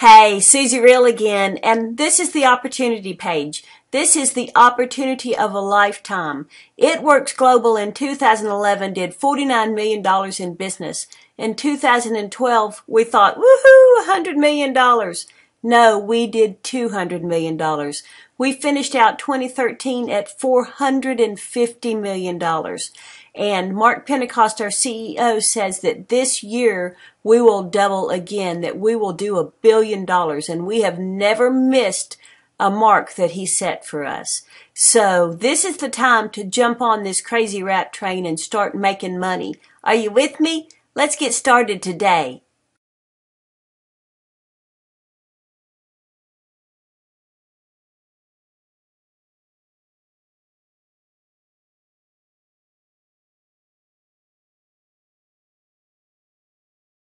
Hey, Susie Real again, and this is the opportunity page. This is the opportunity of a lifetime. It Works Global in 2011 did $49 million in business. In 2012, we thought, woohoo, $100 million. No, we did $200 million. We finished out 2013 at $450 million. And Mark Pentecost, our CEO, says that this year we will double again, that we will do $1 billion. And we have never missed a mark that he set for us. So this is the time to jump on this crazy rat train and start making money. Are you with me? Let's get started today.